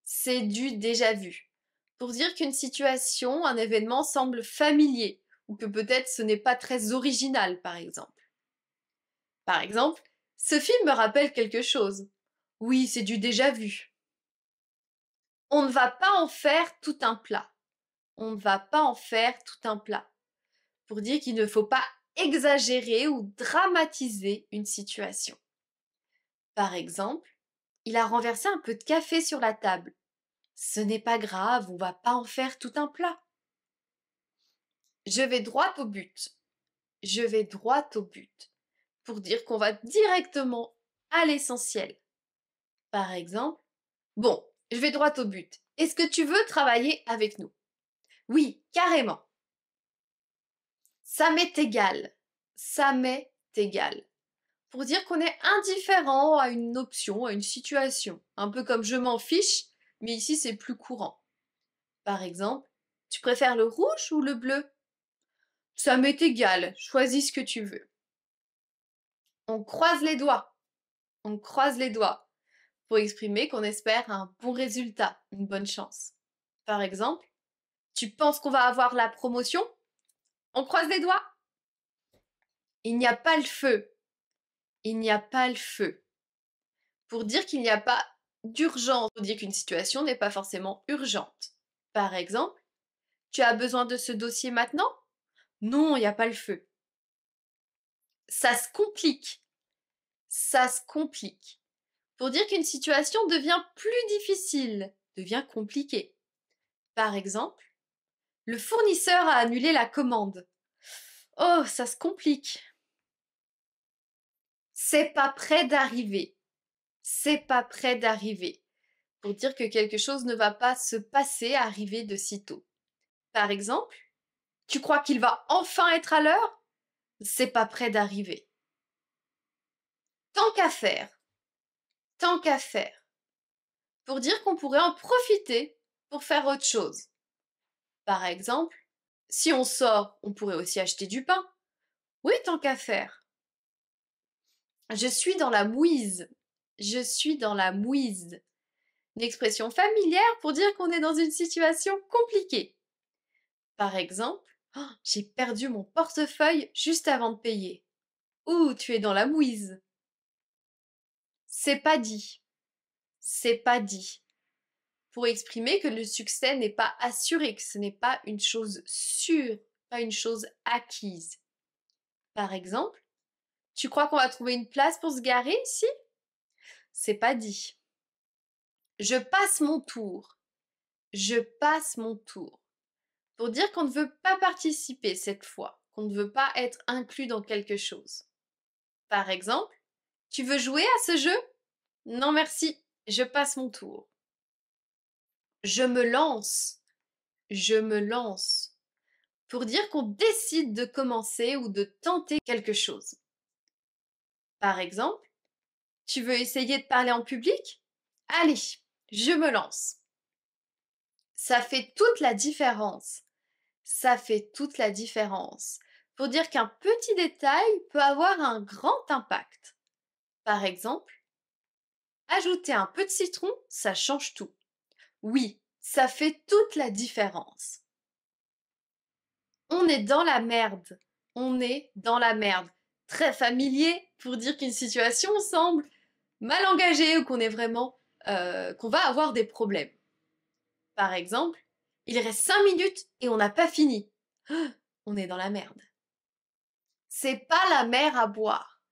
C'est du déjà vu. Pour dire qu'une situation, un événement semble familier ou que peut-être ce n'est pas très original, par exemple. Par exemple, ce film me rappelle quelque chose. Oui, c'est du déjà vu. On ne va pas en faire tout un plat. On ne va pas en faire tout un plat. Pour dire qu'il ne faut pas exagérer ou dramatiser une situation. Par exemple, il a renversé un peu de café sur la table. Ce n'est pas grave, on va pas en faire tout un plat. Je vais droit au but. Je vais droit au but. Pour dire qu'on va directement à l'essentiel. Par exemple, bon, je vais droit au but. Est-ce que tu veux travailler avec nous? Oui, carrément. Ça m'est égal. Ça m'est égal. Pour dire qu'on est indifférent à une option, à une situation. Un peu comme je m'en fiche, mais ici c'est plus courant. Par exemple, tu préfères le rouge ou le bleu? Ça m'est égal, choisis ce que tu veux. On croise les doigts. On croise les doigts pour exprimer qu'on espère un bon résultat, une bonne chance. Par exemple, tu penses qu'on va avoir la promotion? On croise les doigts. Il n'y a pas le feu. Il n'y a pas le feu. Pour dire qu'il n'y a pas d'urgence, pour dire qu'une situation n'est pas forcément urgente. Par exemple, tu as besoin de ce dossier maintenant? Non, il n'y a pas le feu. Ça se complique. Ça se complique. Pour dire qu'une situation devient plus difficile, devient compliquée. Par exemple, le fournisseur a annulé la commande. Oh, ça se complique. C'est pas près d'arriver. C'est pas près d'arriver. Pour dire que quelque chose ne va pas se passer, arriver de sitôt. Par exemple, tu crois qu'il va enfin être à l'heure? C'est pas près d'arriver. Tant qu'à faire. Tant qu'à faire. Pour dire qu'on pourrait en profiter pour faire autre chose. Par exemple, si on sort, on pourrait aussi acheter du pain. Oui, tant qu'à faire. Je suis dans la mouise. Je suis dans la mouise. Une expression familière pour dire qu'on est dans une situation compliquée. Par exemple, oh, j'ai perdu mon portefeuille juste avant de payer. Ouh, tu es dans la mouise. C'est pas dit. C'est pas dit. Pour exprimer que le succès n'est pas assuré, que ce n'est pas une chose sûre, pas une chose acquise. Par exemple, tu crois qu'on va trouver une place pour se garer ici? C'est pas dit. Je passe mon tour. Je passe mon tour. Pour dire qu'on ne veut pas participer cette fois, qu'on ne veut pas être inclus dans quelque chose. Par exemple, tu veux jouer à ce jeu? Non merci, je passe mon tour. Je me lance. Je me lance. Pour dire qu'on décide de commencer ou de tenter quelque chose. Par exemple, tu veux essayer de parler en public? Allez, je me lance. Ça fait toute la différence. Ça fait toute la différence. Pour dire qu'un petit détail peut avoir un grand impact. Par exemple, ajouter un peu de citron, ça change tout. Oui, ça fait toute la différence. On est dans la merde. On est dans la merde. Très familier pour dire qu'une situation semble mal engagée ou qu'on est vraiment qu'on va avoir des problèmes. Par exemple, il reste 5 minutes et on n'a pas fini. On est dans la merde. C'est pas la mer à boire.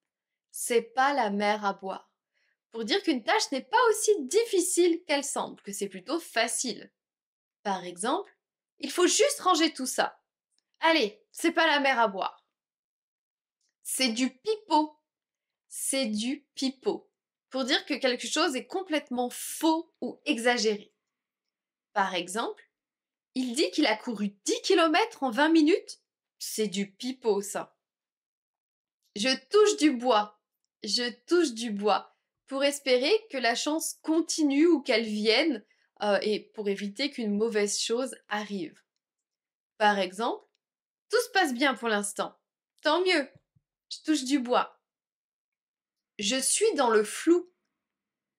C'est pas la mer à boire. Pour dire qu'une tâche n'est pas aussi difficile qu'elle semble, que c'est plutôt facile. Par exemple, il faut juste ranger tout ça. Allez, c'est pas la mer à boire. C'est du pipeau. C'est du pipeau. Pour dire que quelque chose est complètement faux ou exagéré. Par exemple, il dit qu'il a couru 10 km en 20 minutes. C'est du pipeau, ça. Je touche du bois. Je touche du bois. Pour espérer que la chance continue ou qu'elle vienne et pour éviter qu'une mauvaise chose arrive. Par exemple, tout se passe bien pour l'instant. Tant mieux. Je touche du bois. Je suis dans le flou.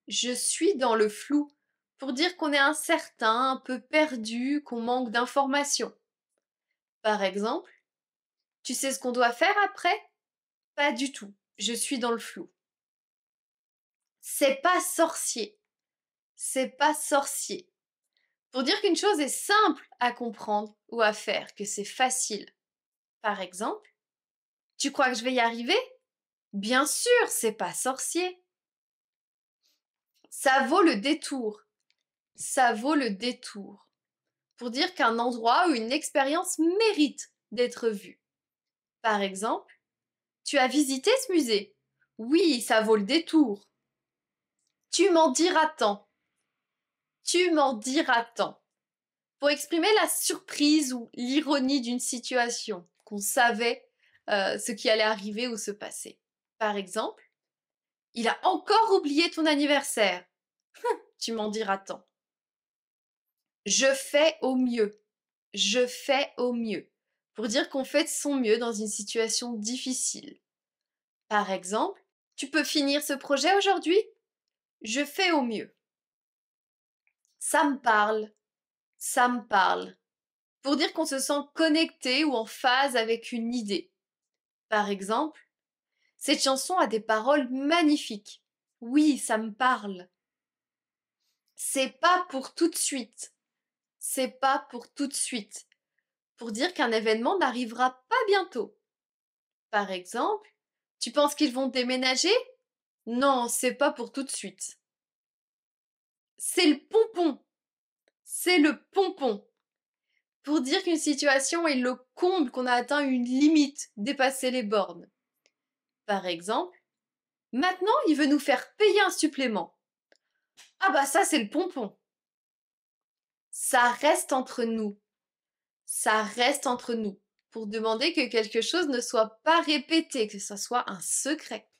Je suis dans le flou. Pour dire qu'on est incertain, un peu perdu, qu'on manque d'informations. Par exemple, tu sais ce qu'on doit faire après? Pas du tout. Je suis dans le flou. C'est pas sorcier. C'est pas sorcier. Pour dire qu'une chose est simple à comprendre ou à faire, que c'est facile. Par exemple, tu crois que je vais y arriver? Bien sûr, c'est pas sorcier. Ça vaut le détour. Ça vaut le détour. Pour dire qu'un endroit ou une expérience mérite d'être vue. Par exemple, tu as visité ce musée? Oui, ça vaut le détour. Tu m'en diras tant. Tu m'en diras tant. Pour exprimer la surprise ou l'ironie d'une situation, qu'on savait ce qui allait arriver ou se passer. Par exemple, il a encore oublié ton anniversaire. Tu m'en diras tant. Je fais au mieux. Je fais au mieux. Pour dire qu'on fait de son mieux dans une situation difficile. Par exemple, tu peux finir ce projet aujourd'hui? Je fais au mieux. Ça me parle. Ça me parle. Pour dire qu'on se sent connecté ou en phase avec une idée. Par exemple, cette chanson a des paroles magnifiques. Oui, ça me parle. C'est pas pour tout de suite. C'est pas pour tout de suite. Pour dire qu'un événement n'arrivera pas bientôt. Par exemple, tu penses qu'ils vont déménager? Non, c'est pas pour tout de suite. C'est le pompon. C'est le pompon. Pour dire qu'une situation est le comble, qu'on a atteint une limite, dépassé les bornes. Par exemple, maintenant il veut nous faire payer un supplément. Ah bah ça c'est le pompon. Ça reste entre nous. Ça reste entre nous. Pour demander que quelque chose ne soit pas répété, que ce soit un secret.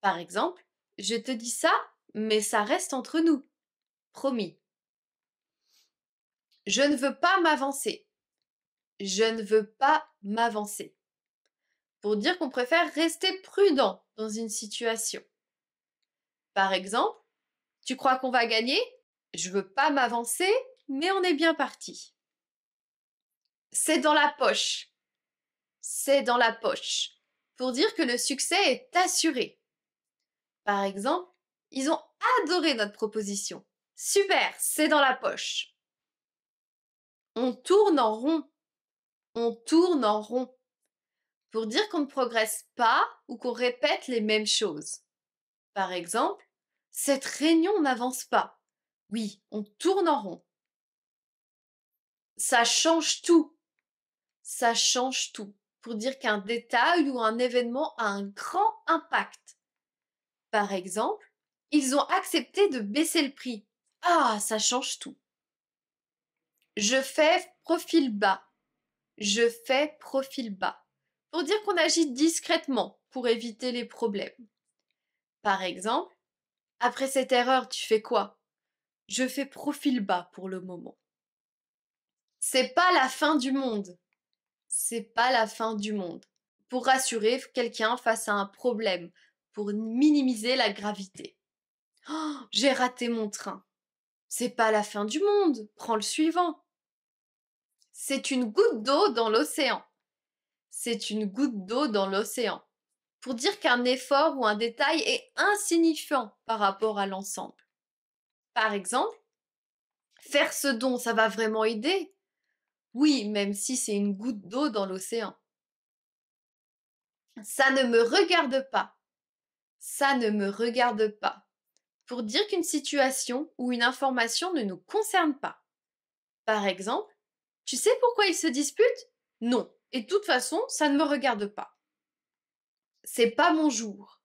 Par exemple, je te dis ça, mais ça reste entre nous. Promis. Je ne veux pas m'avancer. Je ne veux pas m'avancer. Pour dire qu'on préfère rester prudent dans une situation. Par exemple, tu crois qu'on va gagner? Je veux pas m'avancer, mais on est bien parti. C'est dans la poche. C'est dans la poche. Pour dire que le succès est assuré. Par exemple, ils ont adoré notre proposition. Super, c'est dans la poche. On tourne en rond. On tourne en rond. Pour dire qu'on ne progresse pas ou qu'on répète les mêmes choses. Par exemple, cette réunion n'avance pas. Oui, on tourne en rond. Ça change tout. Ça change tout. Pour dire qu'un détail ou un événement a un grand impact. Par exemple, ils ont accepté de baisser le prix. Ah, ça change tout. Je fais profil bas. Je fais profil bas. Pour dire qu'on agit discrètement pour éviter les problèmes. Par exemple, après cette erreur, tu fais quoi? Je fais profil bas pour le moment. C'est pas la fin du monde. C'est pas la fin du monde. Pour rassurer quelqu'un face à un problème, pour minimiser la gravité. Oh, j'ai raté mon train. C'est pas la fin du monde. Prends le suivant. C'est une goutte d'eau dans l'océan. C'est une goutte d'eau dans l'océan. Pour dire qu'un effort ou un détail est insignifiant par rapport à l'ensemble. Par exemple, faire ce don, ça va vraiment aider? Oui, même si c'est une goutte d'eau dans l'océan. Ça ne me regarde pas. Ça ne me regarde pas. Pour dire qu'une situation ou une information ne nous concerne pas. Par exemple, tu sais pourquoi ils se disputent? Non. Et de toute façon, ça ne me regarde pas. C'est pas mon jour.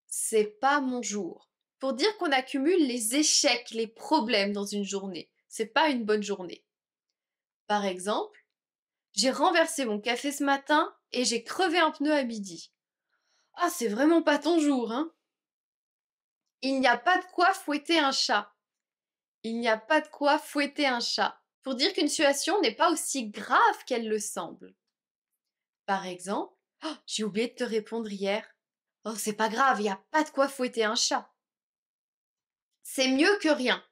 C'est pas mon jour. Pour dire qu'on accumule les échecs, les problèmes dans une journée. C'est pas une bonne journée. Par exemple, j'ai renversé mon café ce matin et j'ai crevé un pneu à midi. Ah, c'est vraiment pas ton jour, hein? Il n'y a pas de quoi fouetter un chat. Il n'y a pas de quoi fouetter un chat. Pour dire qu'une situation n'est pas aussi grave qu'elle le semble. Par exemple, oh, j'ai oublié de te répondre hier. Oh, c'est pas grave, il n'y a pas de quoi fouetter un chat. C'est mieux que rien.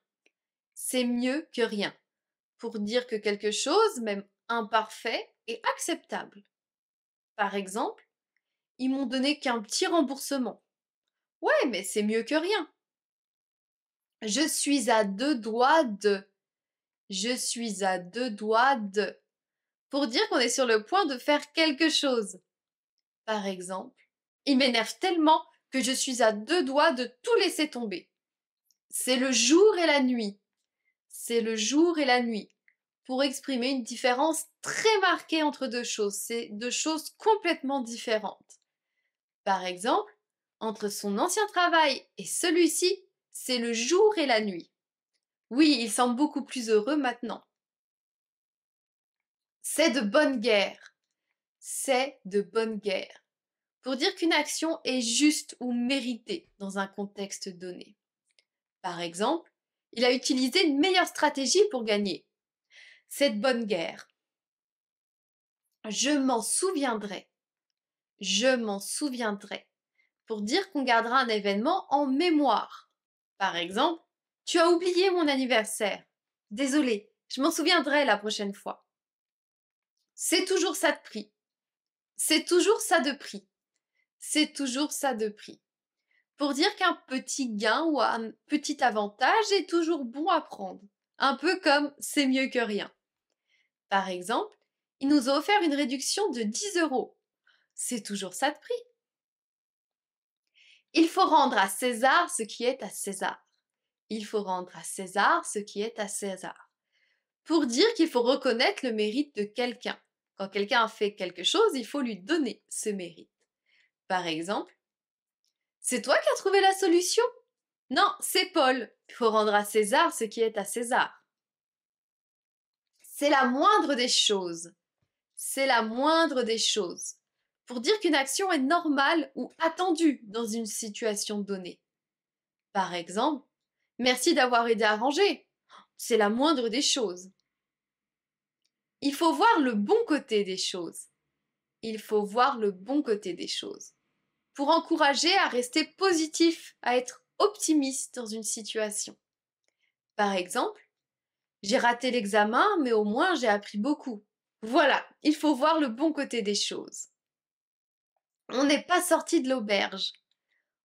C'est mieux que rien. Pour dire que quelque chose, même imparfait, est acceptable. Par exemple, ils m'ont donné qu'un petit remboursement. Ouais, mais c'est mieux que rien. Je suis à 2 doigts de. Je suis à 2 doigts de. Pour dire qu'on est sur le point de faire quelque chose. Par exemple, il m'énerve tellement que je suis à 2 doigts de tout laisser tomber. C'est le jour et la nuit. C'est le jour et la nuit. Pour exprimer une différence très marquée entre deux choses. C'est deux choses complètement différentes. Par exemple, entre son ancien travail et celui-ci, c'est le jour et la nuit. Oui, il semble beaucoup plus heureux maintenant. C'est de bonne guerre. C'est de bonne guerre. Pour dire qu'une action est juste ou méritée dans un contexte donné. Par exemple, il a utilisé une meilleure stratégie pour gagner. C'est de bonne guerre. Je m'en souviendrai. Je m'en souviendrai. Pour dire qu'on gardera un événement en mémoire. Par exemple, tu as oublié mon anniversaire. Désolé, je m'en souviendrai la prochaine fois. C'est toujours ça de prix. C'est toujours ça de prix. C'est toujours ça de prix. Pour dire qu'un petit gain ou un petit avantage est toujours bon à prendre. Un peu comme c'est mieux que rien. Par exemple, il nous a offert une réduction de 10 euros. C'est toujours ça de prix. Il faut rendre à César ce qui est à César. Il faut rendre à César ce qui est à César. Pour dire qu'il faut reconnaître le mérite de quelqu'un. Quand quelqu'un a fait quelque chose, il faut lui donner ce mérite. Par exemple, c'est toi qui as trouvé la solution? Non, c'est Paul. Il faut rendre à César ce qui est à César. C'est la moindre des choses. C'est la moindre des choses. Pour dire qu'une action est normale ou attendue dans une situation donnée. Par exemple, merci d'avoir aidé à ranger. C'est la moindre des choses. Il faut voir le bon côté des choses. Il faut voir le bon côté des choses. Pour encourager à rester positif, à être optimiste dans une situation. Par exemple, j'ai raté l'examen, mais au moins j'ai appris beaucoup. Voilà, il faut voir le bon côté des choses. On n'est pas sorti de l'auberge.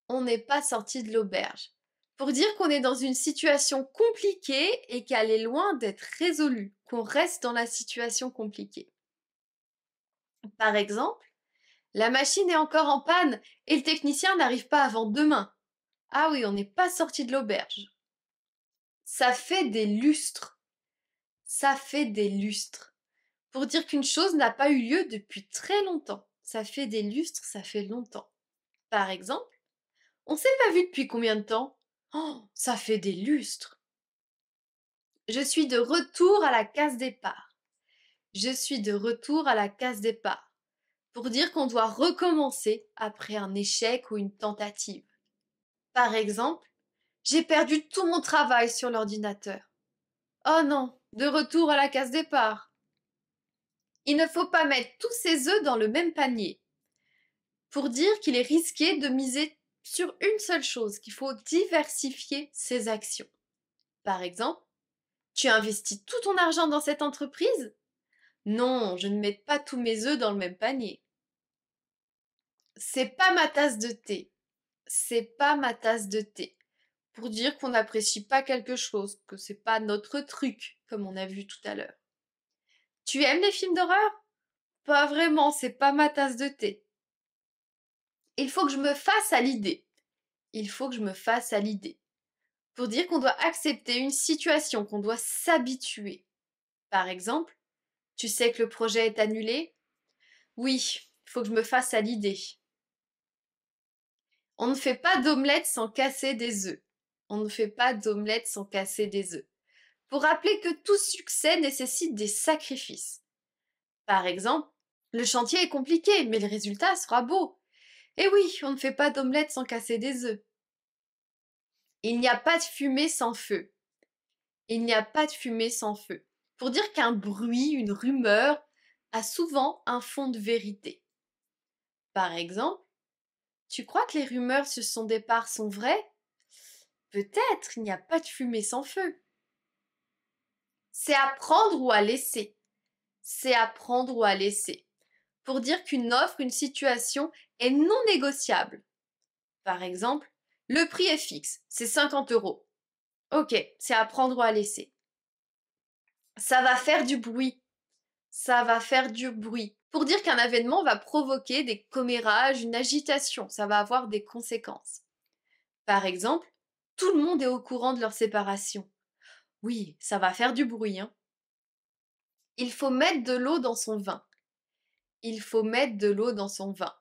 On n'est pas sorti de l'auberge. Pour dire qu'on est dans une situation compliquée et qu'elle est loin d'être résolue, qu'on reste dans la situation compliquée. Par exemple, la machine est encore en panne et le technicien n'arrive pas avant demain. Ah oui, on n'est pas sorti de l'auberge. Ça fait des lustres. Ça fait des lustres. Pour dire qu'une chose n'a pas eu lieu depuis très longtemps. Ça fait des lustres, ça fait longtemps. Par exemple, on s'est pas vu depuis combien de temps? Oh, ça fait des lustres. Je suis de retour à la case départ. Je suis de retour à la case départ. Pour dire qu'on doit recommencer après un échec ou une tentative. Par exemple, j'ai perdu tout mon travail sur l'ordinateur. Oh non, de retour à la case départ. Il ne faut pas mettre tous ses œufs dans le même panier. Pour dire qu'il est risqué de miser sur une seule chose, qu'il faut diversifier ses actions. Par exemple, tu investis tout ton argent dans cette entreprise? Non, je ne mets pas tous mes œufs dans le même panier. C'est pas ma tasse de thé. C'est pas ma tasse de thé. Pour dire qu'on n'apprécie pas quelque chose, que c'est pas notre truc, comme on a vu tout à l'heure. Tu aimes les films d'horreur? Pas vraiment, c'est pas ma tasse de thé. Il faut que je me fasse à l'idée. Il faut que je me fasse à l'idée. Pour dire qu'on doit accepter une situation, qu'on doit s'habituer. Par exemple, tu sais que le projet est annulé? Oui, il faut que je me fasse à l'idée. On ne fait pas d'omelette sans casser des œufs. On ne fait pas d'omelette sans casser des œufs. Pour rappeler que tout succès nécessite des sacrifices. Par exemple, le chantier est compliqué, mais le résultat sera beau. Et oui, on ne fait pas d'omelette sans casser des œufs. Il n'y a pas de fumée sans feu. Il n'y a pas de fumée sans feu. Pour dire qu'un bruit, une rumeur, a souvent un fond de vérité. Par exemple, tu crois que les rumeurs sur son départ sont vraies? Peut-être, il n'y a pas de fumée sans feu. C'est à prendre ou à laisser. C'est à prendre ou à laisser. Pour dire qu'une offre, une situation est non négociable. Par exemple, le prix est fixe, c'est 50 €. Ok, c'est à prendre ou à laisser. Ça va faire du bruit. Ça va faire du bruit. Pour dire qu'un événement va provoquer des commérages, une agitation, ça va avoir des conséquences. Par exemple, tout le monde est au courant de leur séparation. Oui, ça va faire du bruit, hein. Il faut mettre de l'eau dans son vin. Il faut mettre de l'eau dans son vin.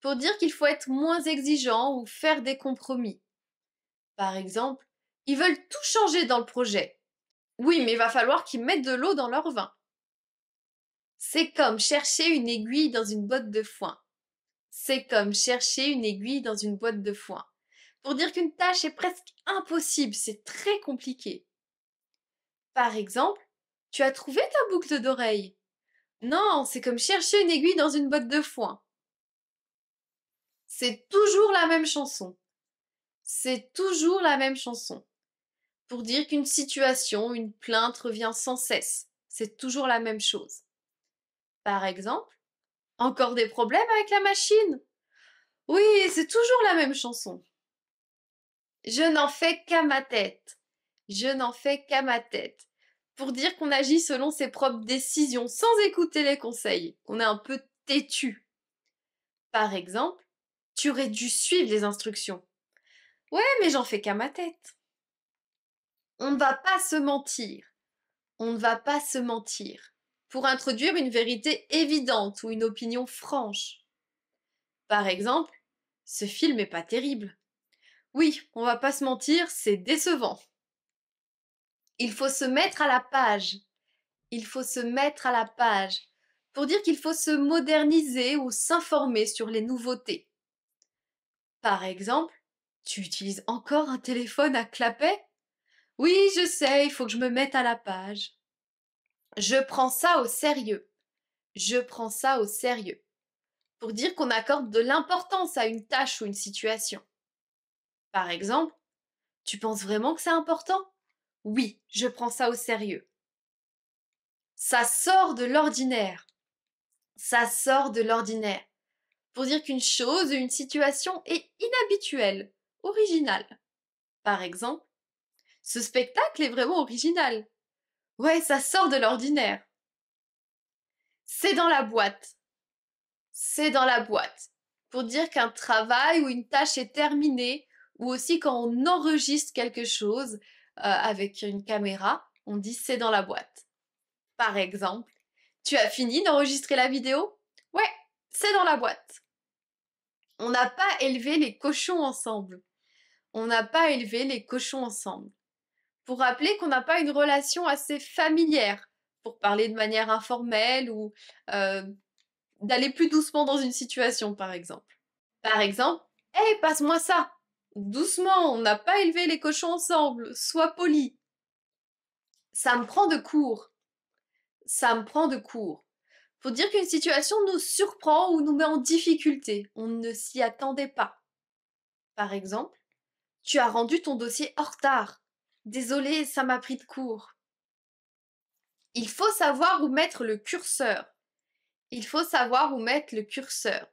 Pour dire qu'il faut être moins exigeant ou faire des compromis. Par exemple, ils veulent tout changer dans le projet. Oui, mais il va falloir qu'ils mettent de l'eau dans leur vin. C'est comme chercher une aiguille dans une botte de foin. C'est comme chercher une aiguille dans une boîte de foin. Pour dire qu'une tâche est presque impossible, c'est très compliqué. Par exemple, tu as trouvé ta boucle d'oreille? Non, c'est comme chercher une aiguille dans une botte de foin. C'est toujours la même chanson. C'est toujours la même chanson. Pour dire qu'une situation, une plainte revient sans cesse. C'est toujours la même chose. Par exemple, encore des problèmes avec la machine? Oui, c'est toujours la même chanson. Je n'en fais qu'à ma tête. Je n'en fais qu'à ma tête. Pour dire qu'on agit selon ses propres décisions sans écouter les conseils, qu'on est un peu têtu. Par exemple, tu aurais dû suivre les instructions. Ouais, mais j'en fais qu'à ma tête. On ne va pas se mentir. On ne va pas se mentir. Pour introduire une vérité évidente ou une opinion franche. Par exemple, ce film est pas terrible. Oui, on va pas se mentir, c'est décevant. Il faut se mettre à la page. Il faut se mettre à la page. Pour dire qu'il faut se moderniser ou s'informer sur les nouveautés. Par exemple, tu utilises encore un téléphone à clapet? Oui, je sais, il faut que je me mette à la page. Je prends ça au sérieux. Je prends ça au sérieux. Pour dire qu'on accorde de l'importance à une tâche ou une situation. Par exemple, tu penses vraiment que c'est important? Oui, je prends ça au sérieux. Ça sort de l'ordinaire. Ça sort de l'ordinaire. Pour dire qu'une chose ou une situation est inhabituelle, originale. Par exemple, ce spectacle est vraiment original. Ouais, ça sort de l'ordinaire. C'est dans la boîte. C'est dans la boîte. Pour dire qu'un travail ou une tâche est terminée, ou aussi quand on enregistre quelque chose avec une caméra, on dit c'est dans la boîte. Par exemple, tu as fini d'enregistrer la vidéo? Ouais, c'est dans la boîte. On n'a pas élevé les cochons ensemble. On n'a pas élevé les cochons ensemble. pour rappeler qu'on n'a pas une relation assez familière, pour parler de manière informelle ou euh, d'aller plus doucement dans une situation, par exemple. Par exemple, hey, passe-moi ça! Doucement, on n'a pas élevé les cochons ensemble, sois poli. Ça me prend de court. Ça me prend de court. Faut dire qu'une situation nous surprend ou nous met en difficulté. On ne s'y attendait pas. Par exemple, tu as rendu ton dossier en retard. Désolé, ça m'a pris de court. Il faut savoir où mettre le curseur. Il faut savoir où mettre le curseur.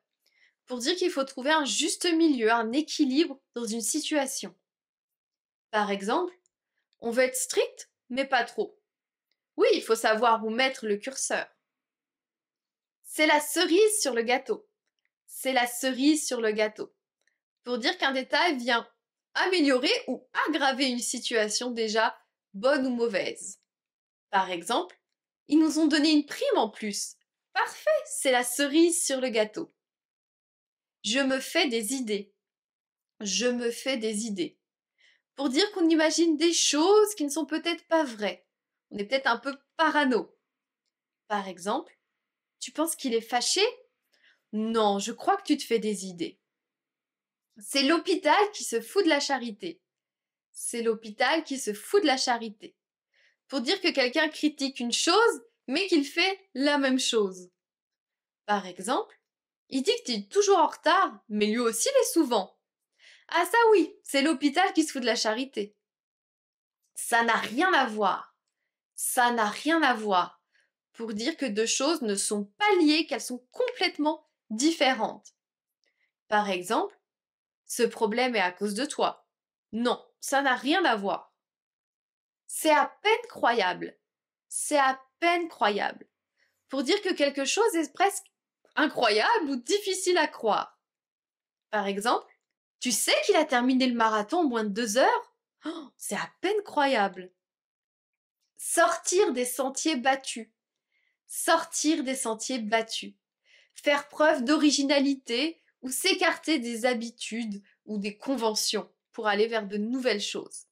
Pour dire qu'il faut trouver un juste milieu, un équilibre dans une situation. Par exemple, on veut être strict, mais pas trop. Oui, il faut savoir où mettre le curseur. C'est la cerise sur le gâteau. C'est la cerise sur le gâteau. Pour dire qu'un détail vient améliorer ou aggraver une situation déjà bonne ou mauvaise. Par exemple, ils nous ont donné une prime en plus. Parfait, c'est la cerise sur le gâteau. Je me fais des idées. Je me fais des idées. Pour dire qu'on imagine des choses qui ne sont peut-être pas vraies. On est peut-être un peu parano. Par exemple, tu penses qu'il est fâché? Non, je crois que tu te fais des idées. C'est l'hôpital qui se fout de la charité. C'est l'hôpital qui se fout de la charité. Pour dire que quelqu'un critique une chose, mais qu'il fait la même chose. Par exemple, il dit que tu es toujours en retard, mais lui aussi l'est souvent. Ah ça oui, c'est l'hôpital qui se fout de la charité. Ça n'a rien à voir. Ça n'a rien à voir. Pour dire que deux choses ne sont pas liées, qu'elles sont complètement différentes. Par exemple, ce problème est à cause de toi. Non, ça n'a rien à voir. C'est à peine croyable. C'est à peine croyable. Pour dire que quelque chose est presque incroyable ou difficile à croire. Par exemple, tu sais qu'il a terminé le marathon en moins de 2 heures? Oh, c'est à peine croyable. Sortir des sentiers battus. Sortir des sentiers battus. Faire preuve d'originalité ou s'écarter des habitudes ou des conventions pour aller vers de nouvelles choses.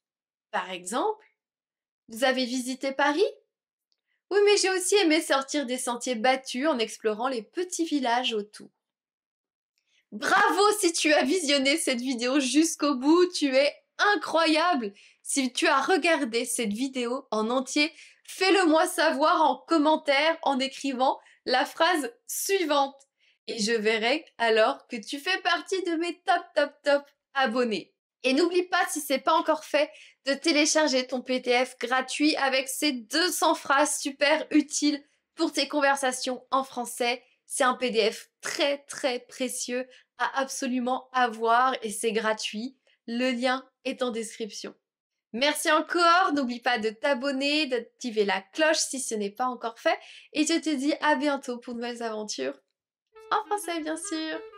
Par exemple, vous avez visité Paris? Oui, mais j'ai aussi aimé sortir des sentiers battus en explorant les petits villages autour. Bravo si tu as visionné cette vidéo jusqu'au bout, tu es incroyable. Si tu as regardé cette vidéo en entier, fais-le moi savoir en commentaire en écrivant la phrase suivante. Et je verrai alors que tu fais partie de mes top abonnés. Et n'oublie pas, si c'est pas encore fait, de télécharger ton PDF gratuit avec ces 200 phrases super utiles pour tes conversations en français. C'est un PDF très précieux à absolument avoir et c'est gratuit. Le lien est en description. Merci encore, n'oublie pas de t'abonner, d'activer la cloche si ce n'est pas encore fait et je te dis à bientôt pour de nouvelles aventures en français bien sûr.